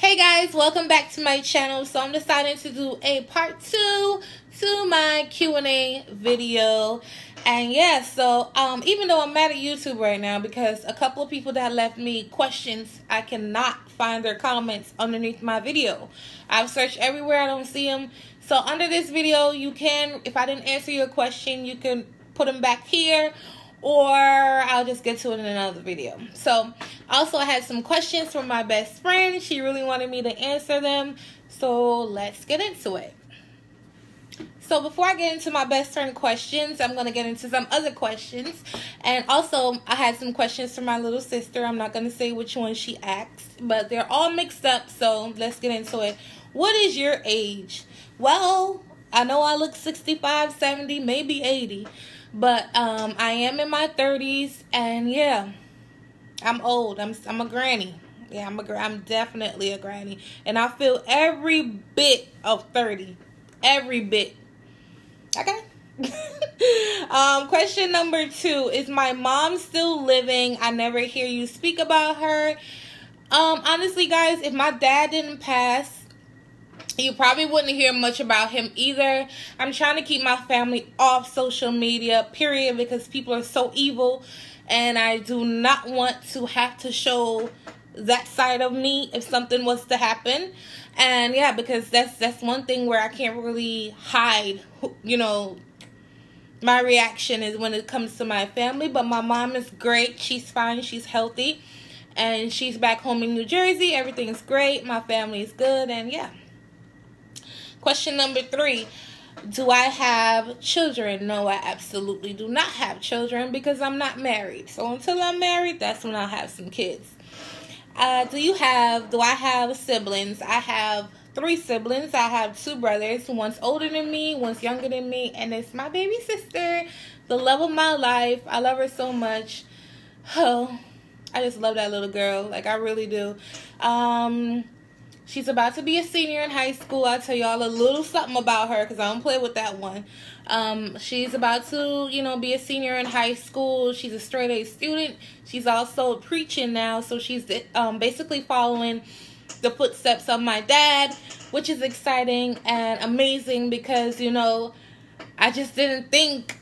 Hey guys, welcome back to my channel. So I'm deciding to do a part 2 to my Q&A video. And yeah, so even though I'm mad at YouTube right now because a couple of people that left me questions, I cannot find their comments underneath my video. I've searched everywhere, I don't see them. So under this video, you can, if I didn't answer your question, you can put them back here, or I'll just get to it in another video. So also I had some questions from my best friend. She really wanted me to answer them, so let's get into it. So before I get into my best friend questions, I'm going to get into some other questions. And also I had some questions from my little sister. I'm not going to say which one she asked, but they're all mixed up, so let's get into it. What is your age? Well, I know I look 65, 70, maybe 80. But I am in my 30s, and yeah, I'm old. I'm a granny. Yeah, I'm definitely a granny, and I feel every bit of 30, every bit. Okay. Question number 2: is my mom still living? I never hear you speak about her. Honestly, guys, if my dad didn't pass, you probably wouldn't hear much about him either. I'm trying to keep my family off social media, period, because people are so evil, and I do not want to have to show that side of me if something was to happen. And yeah, because that's one thing where I can't really hide, you know, my reaction is when it comes to my family. But my mom is great. She's fine. She's healthy, and she's back home in New Jersey. Everything's great. My family is good, and yeah. Question number 3, do I have children? No, I absolutely do not have children because I'm not married. So until I'm married, that's when I'll have some kids. Do I have siblings? I have 3 siblings. I have 2 brothers. One's older than me, one's younger than me, and it's my baby sister, the love of my life. I love her so much. Oh, I just love that little girl. Like, I really do. She's about to be a senior in high school. I'll tell y'all a little something about her because I don't play with that one. She's about to, be a senior in high school. She's a straight A student. She's also preaching now. So she's basically following the footsteps of my dad, which is exciting and amazing because, I just didn't think,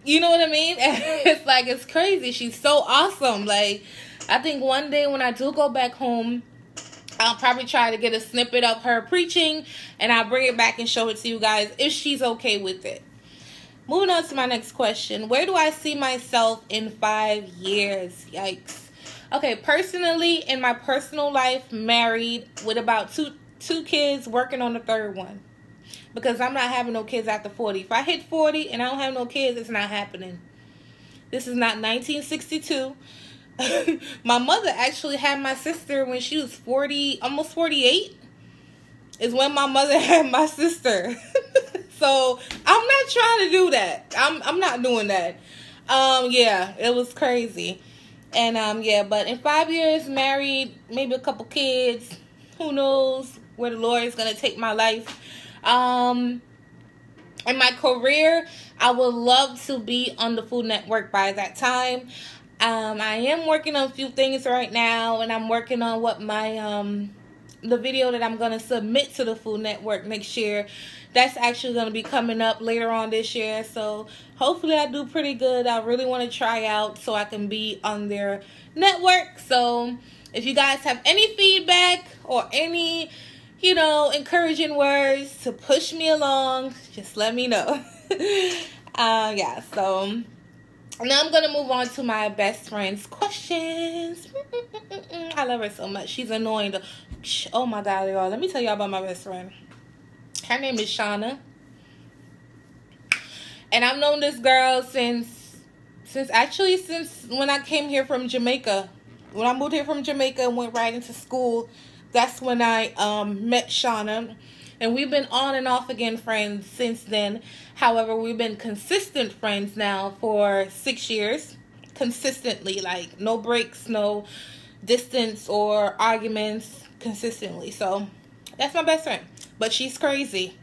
you know what I mean? It's like, it's crazy. She's so awesome. Like, I think one day when I do go back home, I'll probably try to get a snippet of her preaching, and I'll bring it back and show it to you guys if she's okay with it. Moving on to my next question. Where do I see myself in 5 years? Yikes. Okay, personally, in my personal life, married with about two kids, working on the 3rd one. Because I'm not having no kids after 40. If I hit 40 and I don't have no kids, it's not happening. This is not 1962. My mother actually had my sister when she was 40, almost 48 is when my mother had my sister. So I'm not trying to do that. I'm not doing that. Yeah, it was crazy. And yeah, but in 5 years, married, maybe a couple kids, who knows where the Lord is going to take my life. In my career, I would love to be on the Food Network by that time. I am working on a few things right now, and I'm working on what my the video that I'm going to submit to the Food Network next year. That's actually going to be coming up later on this year, so hopefully I do pretty good. I really want to try out so I can be on their network. So if you guys have any feedback or any, encouraging words to push me along, just let me know. Yeah, so now I'm going to move on to my best friend's questions. I love her so much. She's annoying. Oh my God, y'all. Let me tell y'all about my best friend. Her name is Shauna. And I've known this girl since when I came here from Jamaica. When I moved here from Jamaica and went right into school, that's when I met Shauna. And we've been on and off again friends since then. However, we've been consistent friends now for 6 years. Consistently, like no breaks, no distance or arguments, consistently. So that's my best friend. But she's crazy.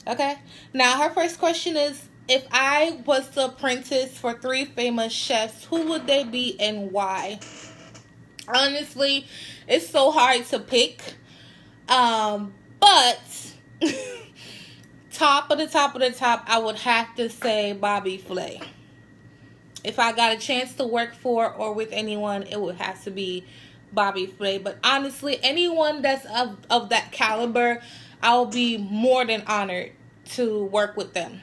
Okay? Now, her first question is, if I was to apprentice for 3 famous chefs, who would they be and why? Honestly, it's so hard to pick. But top of the top, I would have to say Bobby Flay. If I got a chance to work for or with anyone, it would have to be Bobby Flay. But honestly, anyone that's of that caliber, I'll be more than honored to work with them.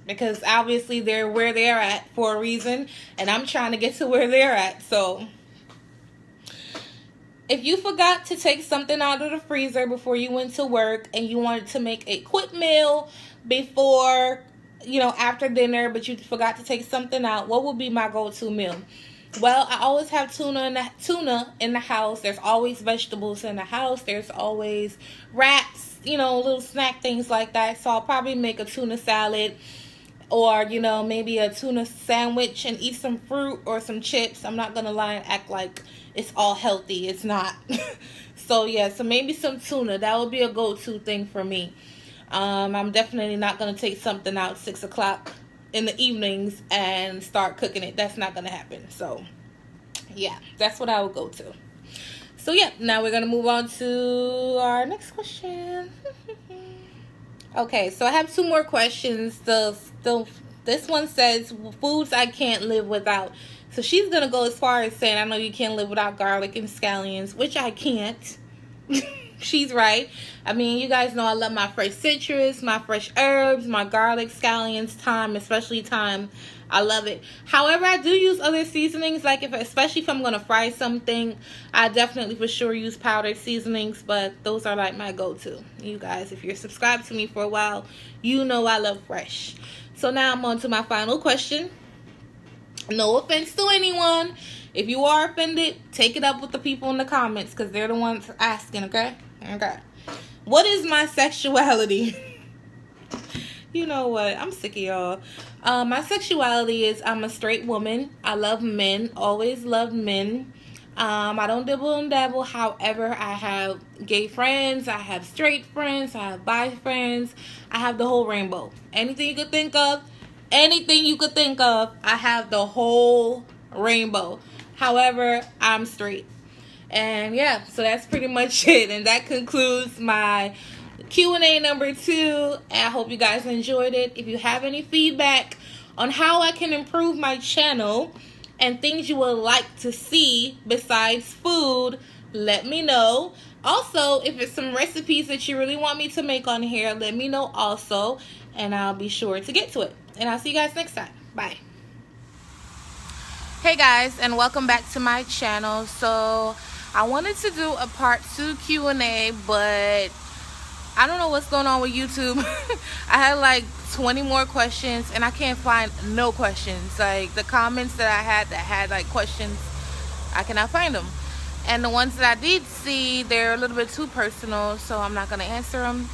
Because obviously they're where they're at for a reason, and I'm trying to get to where they're at. So if you forgot to take something out of the freezer before you went to work and you wanted to make a quick meal before, after dinner, but you forgot to take something out, what would be my go-to meal? Well, I always have tuna in the house. There's always vegetables in the house. There's always wraps, little snack things like that. So I'll probably make a tuna salad, or, maybe a tuna sandwich and eat some fruit or some chips. I'm not going to lie and act like it's all healthy. It's not. So, yeah, so maybe some tuna. That would be a go-to thing for me. I'm definitely not going to take something out 6 o'clock in the evenings and start cooking it. That's not going to happen. So, yeah, that's what I would go to. So, yeah, now we're going to move on to our next question. Okay, so I have 2 more questions. This one says, foods I can't live without. So she's going to go as far as saying, I know you can't live without garlic and scallions, which I can't. She's right. I mean, you guys know I love my fresh citrus, my fresh herbs, my garlic, scallions, thyme, especially thyme. I love it. However, I do use other seasonings, like especially if I'm going to fry something, I definitely for sure use powdered seasonings, but those are like my go-to. You guys, if you're subscribed to me for a while, you know I love fresh. So now I'm on to my final question. No offense to anyone. If you are offended, take it up with the people in the comments, because they're the ones asking, okay? Okay. What is my sexuality? You know what? I'm sick of y'all. My sexuality is I'm a straight woman. I love men. Always loved men. I don't dibble and dabble. However, I have gay friends. I have straight friends. I have bi friends. I have the whole rainbow. Anything you could think of. Anything you could think of. I have the whole rainbow. However, I'm straight. And yeah, so that's pretty much it. And that concludes my Q&A number 2. And I hope you guys enjoyed it. If you have any feedback on how I can improve my channel and things you would like to see besides food, let me know. Also, if it's some recipes that you really want me to make on here, let me know also. And I'll be sure to get to it. And I'll see you guys next time. Bye. Hey guys, and welcome back to my channel. So I wanted to do a part 2 Q&A, but I don't know what's going on with YouTube. I had like 20 more questions and I can't find no questions. Like the comments that I had like questions, I cannot find them. And the ones that I did see, they're a little bit too personal, so I'm not going to answer them.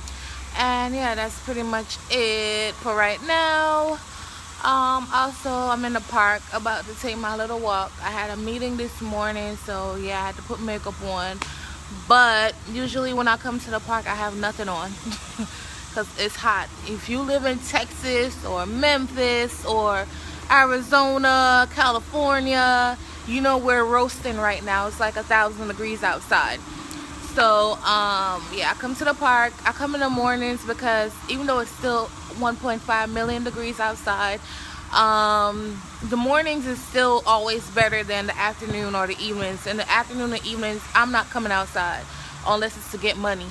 And yeah, that's pretty much it for right now. Also, I'm in the park about to take my little walk. I had a meeting this morning, so yeah, I had to put makeup on. But usually when I come to the park, I have nothing on because it's hot. If you live in Texas or Memphis or Arizona, California, you know we're roasting right now. It's like 1,000 degrees outside. So yeah, I come to the park. I come in the mornings because even though it's still 1.5 million degrees outside, the mornings is still always better than the afternoon or the evenings. In the afternoon and evenings, I'm not coming outside unless it's to get money.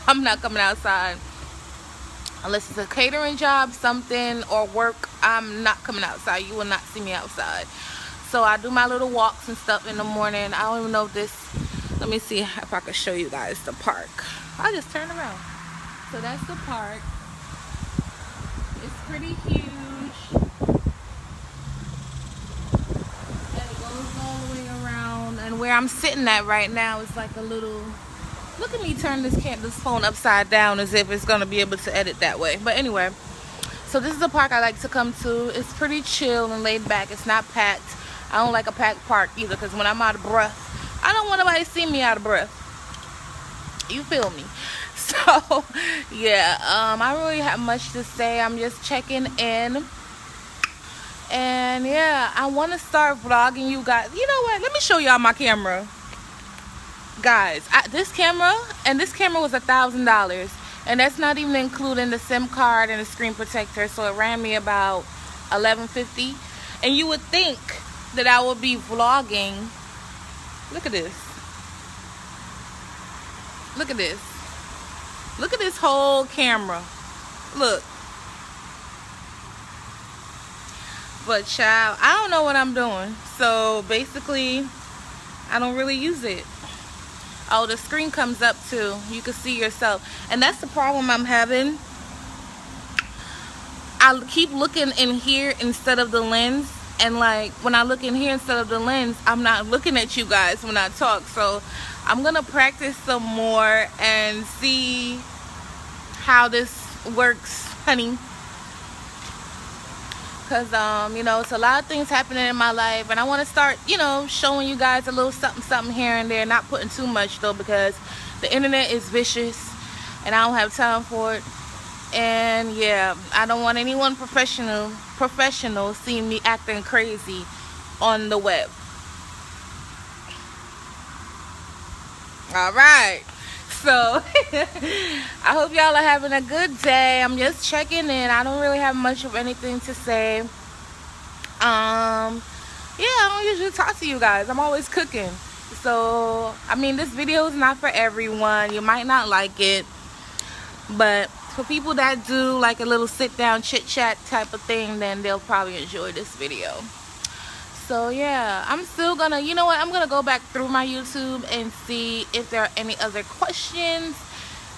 I'm not coming outside unless it's a catering job, something, or work. I'm not coming outside. You will not see me outside. So I do my little walks and stuff in the morning. I don't even know if this, let me see if I can show you guys the park. I'll just turn around. So that's the park. It's pretty huge. And it goes all the way around. And where I'm sitting at right now is like a little, look at me turn this phone upside down as if it's going to be able to edit that way. But anyway, so this is the park I like to come to. It's pretty chill and laid back. It's not packed. I don't like a packed park either, because when I'm out of breath, I don't want nobody to see me out of breath. You feel me? So yeah, I don't really have much to say. I'm just checking in. And yeah, I want to start vlogging you guys. You know what? Let me show y'all my camera. guys, this camera was $1,000, and that's not even including the SIM card and the screen protector. So it ran me about $11.50. And you would think that I would be vlogging. Look at this. Look at this. Look at this whole camera. Look. But child, I don't know what I'm doing. So basically, I don't really use it. Oh, the screen comes up too. You can see yourself. And that's the problem I'm having. I keep looking in here instead of the lens. And like, when I look in here instead of the lens, I'm not looking at you guys when I talk. So I'm going to practice some more and see how this works, honey. Because, you know, it's a lot of things happening in my life. And I want to start, you know, showing you guys a little something, something here and there. Not putting too much, though, because the internet is vicious. And I don't have time for it. And, yeah, I don't want anyone professional seeing me acting crazy on the web. All right. So, I hope y'all are having a good day. I'm just checking in. I don't really have much of anything to say. Yeah, I don't usually talk to you guys. I'm always cooking. So, I mean, this video is not for everyone. You might not like it. But for people that do like a little sit-down chit-chat type of thing, then they'll probably enjoy this video. So yeah, I'm still gonna, you know what, I'm gonna go back through my YouTube and see if there are any other questions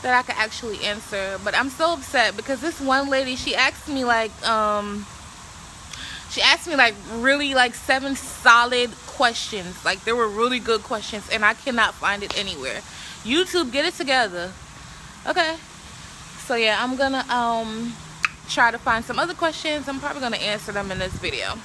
that I could actually answer. But I'm so upset because this one lady, she asked me like really like 7 solid questions. Like, they were really good questions, and I cannot find it anywhere. YouTube, get it together. Okay. So yeah, I'm gonna try to find some other questions. I'm probably gonna answer them in this video.